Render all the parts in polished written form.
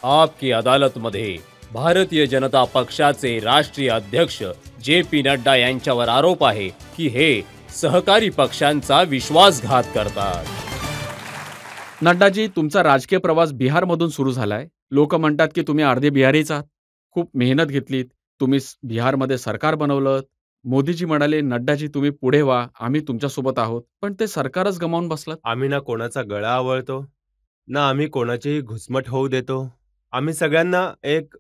आपकी अदालतमध्ये भारतीय जनता पक्षाचे राष्ट्रीय अध्यक्ष जे.पी. नड्डा यांच्यावर आरोप आहे की हे सहकारी पक्षांचा विश्वासघात करतात. नड्डाजी, तुमचा राजकीय प्रवास बिहारमधून सुरू झालाय. लोक म्हणतात की तुम्ही अर्धे बिहारीच आहात. खूप मेहनत घेतलीत. तुम्ही बिहारमध्ये सरकार बनवलं. मोदीजी म्हणाले, नड्डाजी तुम्ही पुढे व्हा, आम्ही तुमच्यासोबत आहोत. पण ते सरकारच गमावून बसलात. आम्ही ना कोणाचा गळा आवळतो, ना आम्ही कोणाचीही घुसमट होऊ देतो. आम्ही सगळ्यांना एक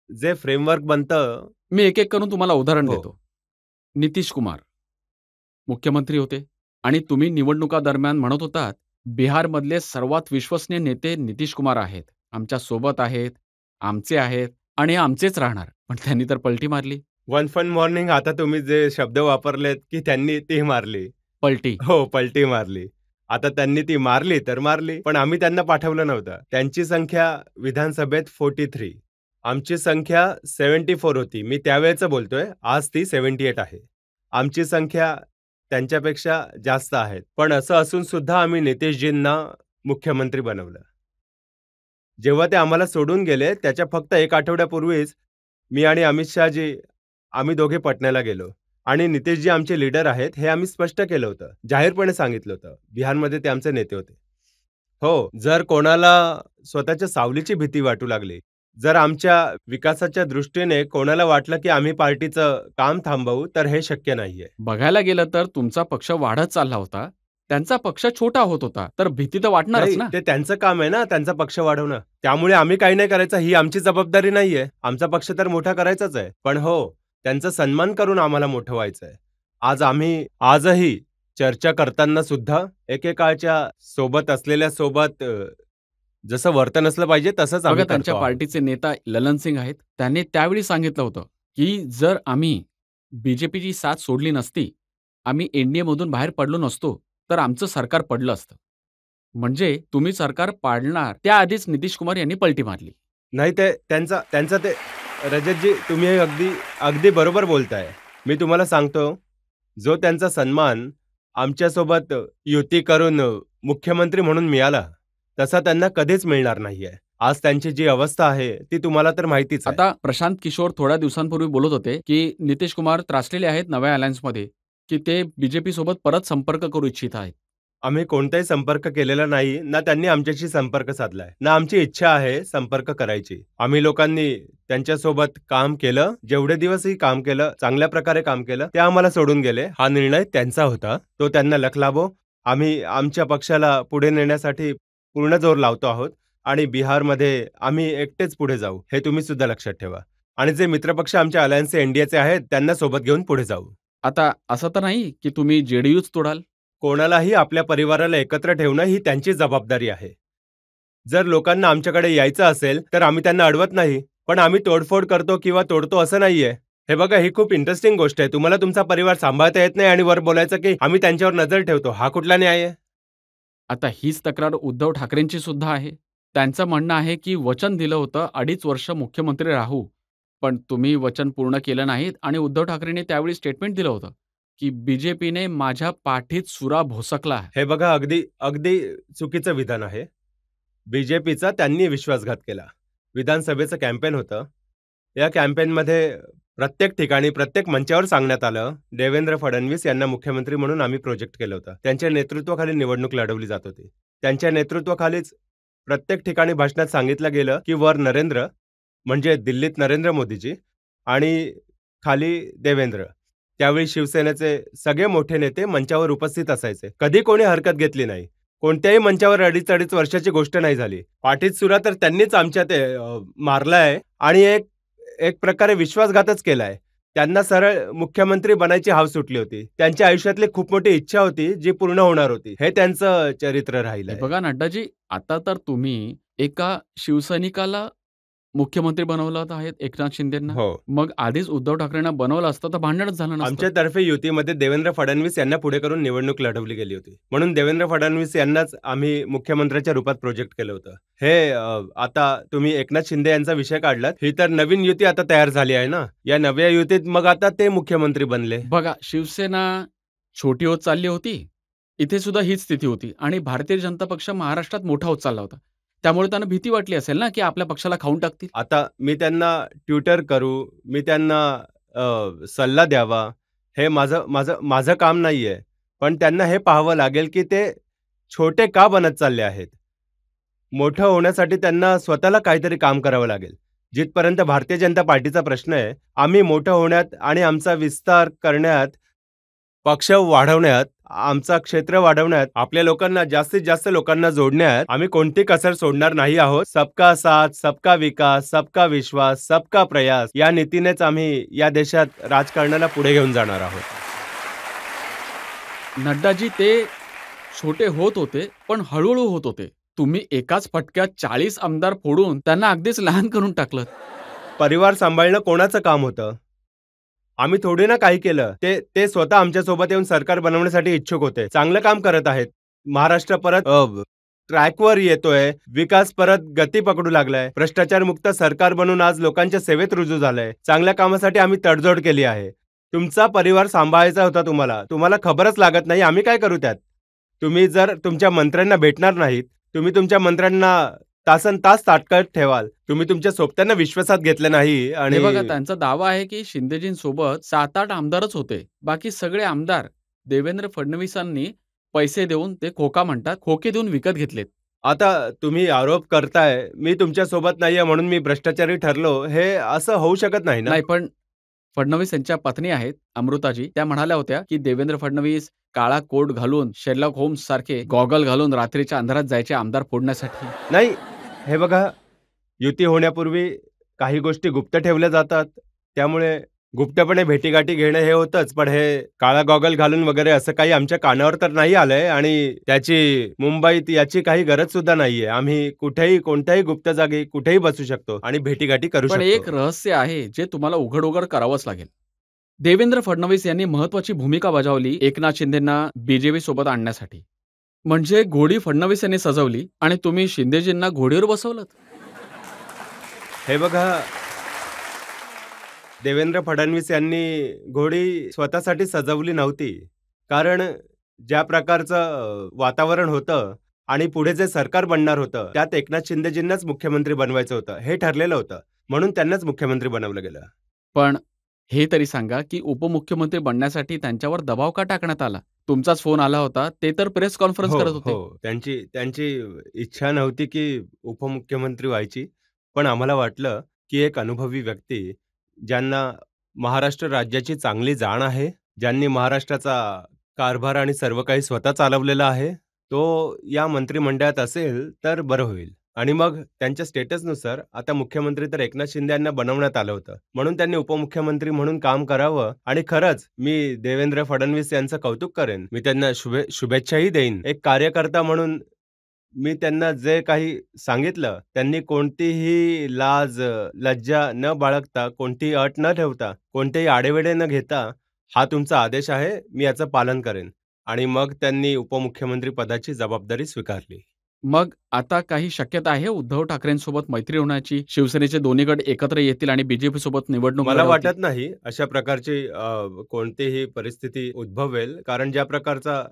जे फ्रेमवर्क बनतं. मी एक एक करून तुम्हाला उदाहरण हो. देतो. नितीश कुमार मुख्यमंत्री होते आणि तुम्ही निवडणुका दरम्यान म्हणत होतात, बिहारमधले सर्वात विश्वसनीय नेते नितीश कुमार आहेत. आमच्या सोबत आहेत, आमचे आहेत आणि आमचेच राहणार. पण त्यांनी तर पलटी मारली. वन फन मॉर्निंग, आता तुम्ही जे शब्द वापरलेत की त्यांनी ती मारली. पलटी. हो, पलटी मारली. आता त्यांनी ती मारली तर मारली, पण आम्ही त्यांना पाठवलं नव्हतं. त्यांची संख्या विधानसभेत 43, आमची संख्या 74 होती. मी त्यावेळेचं बोलतोय, आज ती 78 आहे. आमची संख्या त्यांच्यापेक्षा जास्त आहेत. पण असं असून सुद्धा आम्ही नितीशजींना मुख्यमंत्री बनवलं. जेव्हा ते आम्हाला सोडून गेले, त्याच्या फक्त 1 आठवड्यापूर्वीच मी आणि अमित शहाजी आम्ही दोघे पटण्याला गेलो आणि नितीशजी आमचे लीडर आहेत हे आम्ही स्पष्ट केलं होतं, जाहीरपणे सांगितलं होतं. बिहारमध्ये ते आमचे नेते होते. हो, जर कोणाला स्वतःच्या सावलीची भीती वाटू लागली, जर आमच्या विकासाच्या दृष्टीने कोणाला वाटलं की आम्ही पार्टीचं काम थांबवू, तर हे शक्य नाहीये. बघायला गेलं तर तुमचा पक्ष वाढत चालला होता. त्यांचा पक्ष छोटा होत होता. तर भीती तर वाटणारच नाही, ना. ते त्यांचं काम आहे ना, त्यांचा पक्ष वाढवणं. त्यामुळे आम्ही काही नाही करायचं ही आमची जबाबदारी नाहीये. आमचा पक्ष तर मोठा करायचाच आहे. पण हो, त्यांचा सन्मान करून आम्हाला मोठं व्हायचंय. आम्ही आजही चर्चा करताना सुद्धा एकेकाळच्या सोबत असलेल्या सोबत जसं वर्तन असलं पाहिजे तसंच बघा, आम्ही त्यांच्या करतो आहोत. पार्टीचे नेता ललन सिंग आहेत. त्यांनी त्यावेळी सांगितलं होतं की जर आम्ही बीजेपीची साथ सोडली नसती, आम्ही एनडीएमधून बाहेर पडलो नसतो, तर आमचं सरकार पडलं असतं. म्हणजे तुम्ही सरकार पाडणार त्याआधीच नितीश कुमार यांनी पलटी मारली. नाही, ते त्यांचं ते रजतजी, तुम्ही हे अगदी अगदी बरोबर बोलताय. मी तुम्हाला सांगतो, जो त्यांचा सन्मान आमच्यासोबत युती करून मुख्यमंत्री म्हणून मिळाला, तसा त्यांना कधीच मिळणार नाहीये. आज त्यांची जी अवस्था आहे ती तुम्हाला तर माहितीच आहे. आता प्रशांत किशोर थोड्या दिवसांपूर्वी बोलत होते की नितीश कुमार त्रासलेले आहेत नव्या अलायन्समध्ये, की ते बीजेपी सोबत परत संपर्क करू इच्छित आहेत. आम्ही कोणताही संपर्क केलेला नाही, ना त्यांनी आमच्याशी संपर्क साधलाय, ना आमची इच्छा आहे संपर्क करायची. आम्ही लोकांनी त्यांच्यासोबत काम केलं, जेवढे दिवसही काम केलं, चांगल्या प्रकारे काम केलं. ते आम्हाला सोडून गेले. हा निर्णय त्यांचा होता, तो त्यांना लखलाभो. आम्ही आमच्या पक्षाला पुढे नेण्यासाठी पूर्ण जोर लावतो आहोत आणि बिहारमध्ये आम्ही एकटेच पुढे जाऊ, हे तुम्ही सुद्धा लक्षात ठेवा. आणि जे मित्रपक्ष आमच्या अलायन्सचे एनडीएचे आहेत त्यांना सोबत घेऊन पुढे जाऊ. आता असं तर नाही की तुम्ही जेडीयूच तोडाल? कोणालाही आपल्या परिवाराला एकत्र ठेवणं ही त्यांची जबाबदारी आहे. जर लोकांना आमच्याकडे यायचं असेल तर आम्ही त्यांना अडवत नाही, पण आम्ही तोडफोड करतो किंवा तोडतो असं नाहीये. हे बघा, ही खूप इंटरेस्टिंग गोष्ट आहे. तुम्हाला तुमचा परिवार सांभाळता येत नाही आणि वर बोलायचं की आम्ही त्यांच्यावर नजर ठेवतो. हा कुठला न्याय आहे? आता हीच तक्रार उद्धव ठाकरेंची सुद्धा आहे. त्यांचं म्हणणं आहे की वचन दिलं होतं 2.5 वर्ष मुख्यमंत्री राहू, पण तुम्ही वचन पूर्ण केलं नाहीत आणि उद्धव ठाकरेंनी त्यावेळी स्टेटमेंट दिलं होतं की बीजेपीने माझ्या पाठीत सुरा भोसकला. हे बघा, अगदी अगदी चुकीचं विधान आहे. बीजेपीचा त्यांनी विश्वासघात केला. विधानसभेचं कॅम्पेन होतं. या कॅम्पेनमध्ये प्रत्येक ठिकाणी प्रत्येक मंचावर सांगण्यात आलं, देवेंद्र फडणवीस यांना मुख्यमंत्री म्हणून आम्ही प्रोजेक्ट केलं होतं. त्यांच्या नेतृत्वाखाली निवडणूक लढवली जात होती. त्यांच्या नेतृत्वाखालीच प्रत्येक ठिकाणी भाषणात सांगितलं गेलं की वर नरेंद्र, म्हणजे दिल्लीत नरेंद्र मोदीजी आणि खाली देवेंद्र. त्यावेळी शिवसेनेचे सगळे मोठे नेते मंचावर उपस्थित असायचे. कधी कोणी हरकत घेतली नाही. कोणत्याही मंचावर 2.5 वर्षाची गोष्ट नाही झाली. पाठीत सुरा तर त्यांनीच आमच्या ते मारलाय आणि एक प्रकारे विश्वासघातच केलाय. त्यांना सरळ मुख्यमंत्री बनायची हाव सुटली होती. त्यांच्या आयुष्यातली खूप मोठी इच्छा होती जी पूर्ण होणार होती. हे त्यांचं चरित्र राहिलंय. बघा नड्डाजी, आता तर तुम्ही एका शिवसैनिकाला मुख्यमंत्री बनवलं आहेत, एकनाथ शिंदेंना. हो. मग आधीच उद्धव ठाकरेंना बनवलं असतं तर भांडणच झालं नसतं. आमच्यातर्फे युतीमध्ये देवेंद्र फडणवीस यांना पुढे करून निवडणूक लढवली गेली होती. म्हणून देवेंद्र फडणवीस यांनाच आम्ही मुख्यमंत्र्याच्या रूपात प्रोजेक्ट केलं होतं. हे आता तुम्ही एकनाथ शिंदे यांचा विषय काढलात. ही तर नवीन युती आता तयार झाली आहे ना. या नव्या युतीत मग आता ते मुख्यमंत्री बनले. बघा, शिवसेना छोटी होत चालली होती. इथे सुद्धा हीच स्थिती होती आणि भारतीय जनता पक्ष महाराष्ट्रात मोठा होत चालला होता. त्यामुळे त्यांना भीती वाटली असेल ना, की आपल्या पक्षाला खाऊन टाकतील. आता मी त्यांना ट्विटर करू, मी त्यांना सल्ला द्यावा, हे माझं माझं माझं काम नाहीये. पण त्यांना हे पाहावं लागेल, की ते छोटे का बनत चालले आहेत. मोठं होण्यासाठी त्यांना स्वतःला काहीतरी काम करावं लागेल. जिथपर्यंत भारतीय जनता पार्टीचा प्रश्न आहे, आम्ही मोठं होण्यात आणि आमचा विस्तार करण्यात, पक्ष वाढवण्यात, आमचा क्षेत्र वाढवण्यात, आपल्या लोकांना जास्तीत जास्त लोकांना जोडण्यात आम्ही कोणती कसर सोडणार नाही आहोत. सबका साथ, सबका विकास, सबका विश्वास, सबका प्रयास या नीतीनेच आम्ही या देशात राजकारणाला पुढे घेऊन जाणार आहोत. नड्डाजी ते छोटे होत होते, पण हळूहळू होत होते. तुम्ही एकाच फटक्यात 40 आमदार फोडून त्यांना अगदीच लहान करून टाकलं. परिवार सांभाळणं कोणाचं काम होतं? आम्ही थोडी ना काही केलं. ते ते स्वतः आमच्यासोबत येऊन सरकार बनवण्यासाठी इच्छुक होते. चांगलं काम करत आहेत. महाराष्ट्र परत ट्रॅकवर येतोय. विकास परत गती पकडू लागलाय. भ्रष्टाचारमुक्त सरकार बनून आज लोकांच्या सेवेत रुजू झालंय. चांगल्या कामासाठी आम्ही तडजोड केली आहे. तुमचा परिवार सांभाळायचा होता तुम्हाला. तुम्हाला खबरच लागत नाही. आम्ही काय करू त्यात? तुम्ही जर तुमच्या मंत्र्यांना भेटणार नाहीत, तुम्ही तुमच्या मंत्र्यांना तासनतास ताटकळत ठेवाल. तुम्ही तुमच्या सोबत्यांना विश्वासात घेतलं नाही हे बघा, आणि त्यांचा दावा आहे की शिंदेजींसोबत 7-8 आमदारच होते. बाकी सगळे आमदार देवेंद्र फडणवीसांनी पैसे देऊन, ते खोका म्हणतात, खोके देऊन विकत घेतलेत. आता तुम्ही आरोप करताय, मी तुमच्यासोबत नाहीये म्हणून मी भ्रष्टाचारी ठरलो, हे असं होऊ शकत नाही ना. नाही, पण फडणवीस यांच्या पत्नी आहेत अमृताजी, त्या म्हणाल्या होत्या की देवेंद्र फडणवीस काळा कोट घालून, शेरलॉक होम्स सारखे गॉगल घालून रात्रीच्या अंधारात जायचे आमदार फोडण्यासाठी. नाही, हे बघा, युती होण्यापूर्वी काही गोष्टी गुप्त ठेवल्या जातात. त्यामुळे गुप्तपणे भेटीगाठी घेणं हे होतंच. पण हे काळा गॉगल घालून वगैरे असं काही आमच्या कानावर तर नाही आलंय आणि त्याची मुंबईत याची काही गरज सुद्धा नाहीये. आम्ही कुठेही, कोणत्याही गुप्त जागी कुठेही बसू शकतो आणि भेटीगाठी करू पण एक शकतो. रहस्य आहे जे तुम्हाला उघड उघड करावंच लागेल. देवेंद्र फडणवीस यांनी महत्वाची भूमिका बजावली एकनाथ शिंदेंना बीजेपी सोबत आणण्यासाठी. म्हणजे घोडी फडणवीस यांनी सजवली आणि तुम्ही शिंदेजींना घोडीवर बसवलं. हे बघा, देवेंद्र फडणवीस यांनी घोडी स्वतःसाठी सजवली नव्हती. कारण ज्या प्रकारचं वातावरण होतं आणि पुढे जे सरकार बनणार होतं, त्यात एकनाथ शिंदेजींनाच मुख्यमंत्री बनवायचं होतं, हे ठरलेलं होतं. म्हणून त्यांनाच मुख्यमंत्री बनवलं गेलं. पण हे तरी सांगा की उपमुख्यमंत्री बनण्यासाठी त्यांच्यावर दबाव का टाकण्यात आला? तुमचाच फोन आला होता, ते तर प्रेस कॉन्फरन्स हो, करत होते. हो. त्यांची त्यांची इच्छा नव्हती की उपमुख्यमंत्री व्हायची. पण आम्हाला वाटलं की एक अनुभवी व्यक्ती, ज्यांना महाराष्ट्र राज्याची चांगली जाण आहे, ज्यांनी महाराष्ट्राचा कारभार आणि सर्व काही स्वतः चालवलेलं आहे, तो या मंत्रिमंडळात असेल तर बरं होईल. आणि मग त्यांच्या स्टेटसनुसार आता मुख्यमंत्री तर एकनाथ शिंदे यांना बनवण्यात आलं होतं. म्हणून त्यांनी उपमुख्यमंत्री म्हणून काम करावं. आणि खरंच मी देवेंद्र फडणवीस यांचं कौतुक करेन. मी त्यांना शुभेच्छाही देईन. एक कार्यकर्ता म्हणून मी त्यांना जे काही सांगितलं, त्यांनी कोणतीही लाज, लज्जा न बाळगता, कोणतीही अट न ठेवता, कोणतेही आढेवेढे न घेता, हा तुमचा आदेश आहे, मी याचं पालन करेन. आणि मग त्यांनी उपमुख्यमंत्री पदाची जबाबदारी स्वीकारली. मग आता काही शक्यता आहे उद्धव ठाकरेंसोबत मैत्री होण्याची? शिवसेनेचे दोन्ही गट एकत्र येतील आणि बीजेपी सोबत निवडणूक मला लढवतील? वाटत नाही अशा प्रकारची कोणतीही परिस्थिती उद्भवेल. कारण ज्या प्रकारचा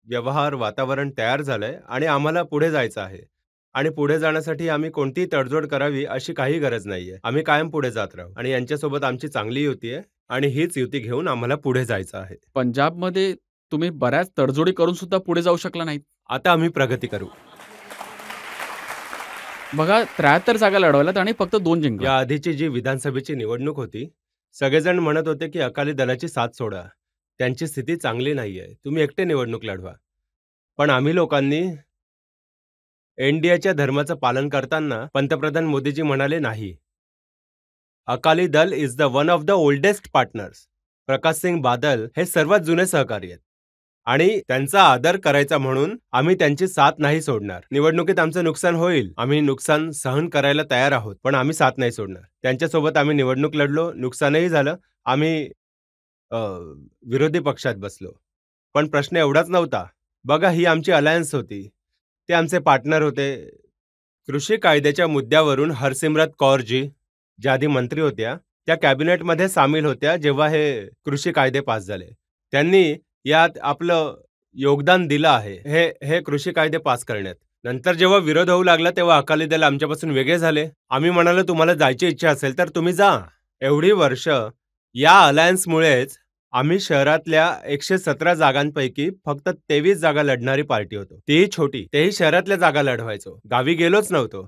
व्यवहार, वातावरण तयार झालंय आणि आम्हाला पुढे जायचं आहे. आणि पुढे जाण्यासाठी आम्ही कोणतीही तडजोड करावी अशी काही गरज नाहीये. आम्ही कायम पुढे जात राहू आणि यांच्यासोबत आमची चांगली युती आहे आणि हीच युती घेऊन आम्हाला पुढे जायचं आहे. पंजाबमध्ये तुम्ही बऱ्याच तडजोडी करून सुद्धा पुढे जाऊ शकला नाहीत. आता आम्ही प्रगती करू. बघा, 73 जागा लढवल्यात आणि फक्त 2 जिंकल्या. या आधीची जी विधानसभेची निवडणूक होती, सगळेजण म्हणत होते की अकाली दलाची साथ सोडा. त्यांची स्थिती चांगली नाहीये. तुम्ही एकटे निवडणूक लढवा. पण आम्ही लोकांनी एनडीएच्या धर्माचं पालन करताना पंतप्रधान मोदीजी म्हणाले नाही. Akali Dal is the one of the oldest partners. Prakash Singh Badal हे सर्वात जुने सहकारी आहेत आणि त्यांचा आदर करायचा म्हणून आम्ही त्यांची साथ नाही सोडणार. निवडणुकीत आमचं नुकसान होईल, आम्ही नुकसान सहन करायला तयार आहोत, पण आम्ही साथ नाही सोडणार. त्यांच्यासोबत आम्ही निवडणूक लढलो, नुकसानही झालं, आम्ही विरोधी पक्षात बसलो. पण प्रश्न एवढाच नव्हता. बघा, ही आमची अलायन्स होती, ते आमचे पार्टनर होते. कृषी कायद्याच्या मुद्द्यावरून हरसिमरत कौरजी, ज्या आधी मंत्री होत्या, त्या कॅबिनेटमध्ये सामील होत्या जेव्हा हे कृषी कायदे पास झाले. त्यांनी यात आपलं योगदान दिलं आहे हे कृषी कायदे पास करण्यात. नंतर जेव्हा विरोध होऊ लागला तेव्हा अकाली दल आमच्यापासून वेगळे झाले. आम्ही म्हणालो तुम्हाला जायची इच्छा असेल तर तुम्ही जा. एवढी वर्ष या अलायन्समुळेच आम्ही शहरातल्या 117 जागांपैकी फक्त 23 जागा लढणारी पार्टी होतो. तीही छोटी, तेही शहरातल्या जागा लढवायचो, गावी गेलोच नव्हतो.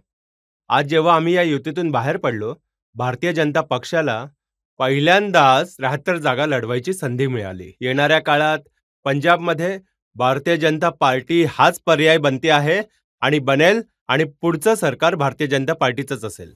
आज जेव्हा आम्ही या युतीतून बाहेर पडलो, भारतीय जनता पक्षाला पहिल्यांदाच 73 जागा लढवायची संधी मिळाली. येणाऱ्या काळात पंजाबमध्ये भारतीय जनता पार्टी हाच पर्याय बनते आहे आणि बनेल आणि पुढचं सरकार भारतीय जनता पार्टीचंच असेल.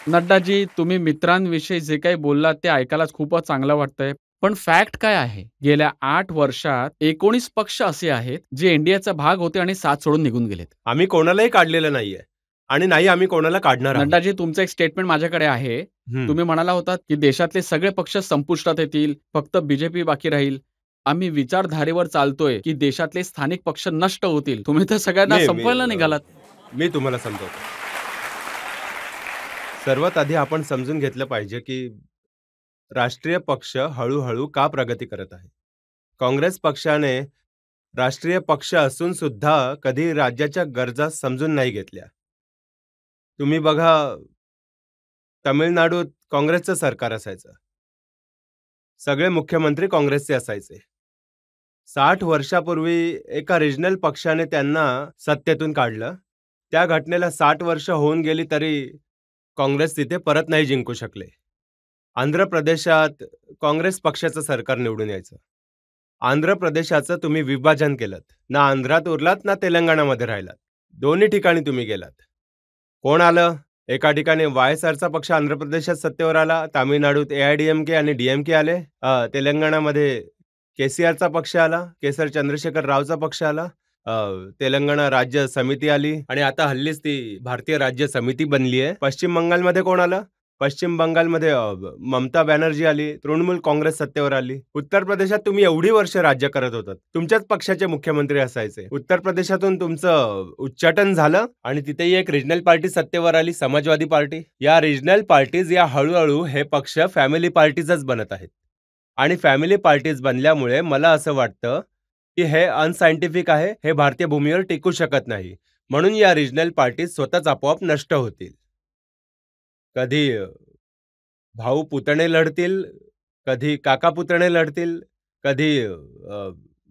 नड्डाजी, तुम्ही मित्रांविषयी जे काही बोललात ते ऐकायलाच खूपच चांगलं वाटतंय. पण फॅक्ट काय आहे? गेल्या 8 वर्षात 19 पक्ष असे आहेत जे एनडीएचा भाग होते आणि साथ सोडून निघून गेलेत. आम्ही कोणालाही काढलेलं नाहीये आणि नाही आम्ही कोणाला काढणार आहोत. नड्डाजी, तुमचं एक स्टेटमेंट माझ्याकडे आहे. तुम्ही म्हणाला होतात की देशातले सगळे पक्ष संपुष्टात येतील, फक्त बीजेपी बाकी राहील. आम्ही विचारधारेवर चालतोय की देशातले स्थानिक पक्ष नष्ट होतील. तुम्ही तर सगळ्यांना संपवायला निघालात. मी तुम्हाला समजवतो. सर्वात आधी आपण समजून घेतलं पाहिजे की राष्ट्रीय पक्ष हळूहळू का प्रगती करत आहे. काँग्रेस पक्षाने राष्ट्रीय पक्ष असून सुद्धा कधी राज्याच्या गरजा समजून नाही घेतल्या. तुम्ही बघा, तमिळनाडूत काँग्रेसचं सरकार असायचं, सगळे मुख्यमंत्री काँग्रेसचे असायचे. 60 वर्षापूर्वी एका रिजनल पक्षाने त्यांना सत्तेतून काढलं. त्या घटनेला 60 वर्ष होऊन गेली तरी काँग्रेस तिथे परत नाही जिंकू शकले. आंध्र प्रदेशात काँग्रेस पक्षाचं सरकार निवडून यायचं. आंध्र प्रदेशाचं तुम्ही विभाजन केलं, ना आंध्रात उरलात ना तेलंगणामध्ये राहिलात. दोन्ही ठिकाणी तुम्ही गेलात. कोण आलं? एका ठिकाणी वायएसआरचा पक्ष आंध्र प्रदेशात सत्तेवर आला, तामिळनाडूत एआयडीएमके आणि डीएमके आले, तेलंगणामध्ये केसीआरचा पक्ष आला, केसर चंद्रशेखर रावचा पक्ष आला, तेलंगणा राज्य समिती आली आणि आता हल्लीच ती भारतीय राज्य समिती बनली आहे. पश्चिम बंगालमध्ये कोण आलं? पश्चिम बंगालमध्ये ममता बॅनर्जी आली, तृणमूल काँग्रेस सत्तेवर आली. उत्तर प्रदेशात तुम्ही एवढी वर्ष राज्य करत होतात, तुमच्याच पक्षाचे मुख्यमंत्री असायचे. उत्तर प्रदेशातून तुमचं उच्चाटन झालं आणि तिथेही एक रिजनल पार्टी सत्तेवर आली, समाजवादी पार्टी. या रिजनल पार्टीज या हळूहळू हे पक्ष फॅमिली पार्टीजच बनत आहेत आणि फॅमिली पार्टीज बनल्यामुळे मला असं वाटतं की हे अनसायंटिफिक आहे, हे भारतीय भूमीवर टिकू शकत नाही. म्हणून या रिजनल पार्टीज स्वतःच आपोआप नष्ट होतील. कधी भाऊ पुतणे लढतील, कधी काका पुतणे लढतील, कधी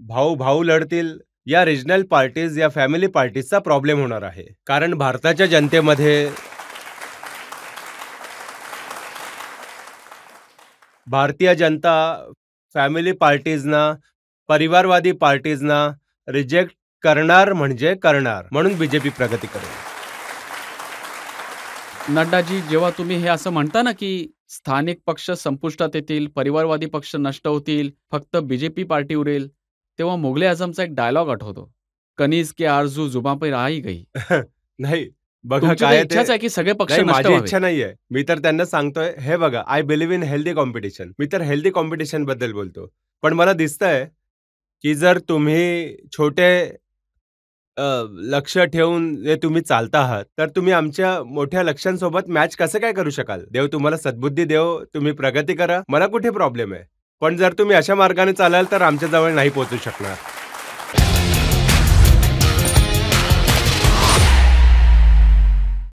भाऊ भाऊ लढतील. या रिजनल पार्टीज या फॅमिली पार्टीजचा प्रॉब्लेम होणार आहे. कारण भारताच्या जनतेमध्ये भारतीय जनता फॅमिली पार्टीजना, परिवारवादी पार्टीजना रिजेक्ट करणार म्हणजे करणार. म्हणून बीजेपी प्रगती करेल. नड्डाजी, जेव्हा तुम्ही हे असं म्हणता ना की स्थानिक पक्ष संपुष्टात येतील, परिवारवादी पक्ष नष्ट होतील, फक्त बीजेपी पार्टी उरेल, तेव्हा मुगले आझमचा एक डायलॉग आठवतो, कनीज की आरजू जुबां पे राही गई. नाही, बघा तुमची तर काय इच्छाच आहे की सगळे पक्ष नाही, नष्ट माझी व्हावे. इच्छा नाहीये. मी तर त्यांना सांगतोय, हे बघा, I believe in healthy competition. मी तर हेल्दी कॉम्पिटिशन बद्दल बोलतो. पण मला दिसतंय की जर तुम्ही छोटे लक्ष ठेवून जे तुम्ही चालता आहात, तर तुम्ही आमच्या मोठ्या लक्ष्यांसोबत मॅच कसं काय करू शकाल? देव तुम्हाला सद्बुद्धी देव, तुम्ही प्रगती करा, मला कुठे प्रॉब्लेम आहे. पण जर तुम्ही अशा मार्गाने चालाल तर आमच्या जवळ नाही पोहोचू शकणार.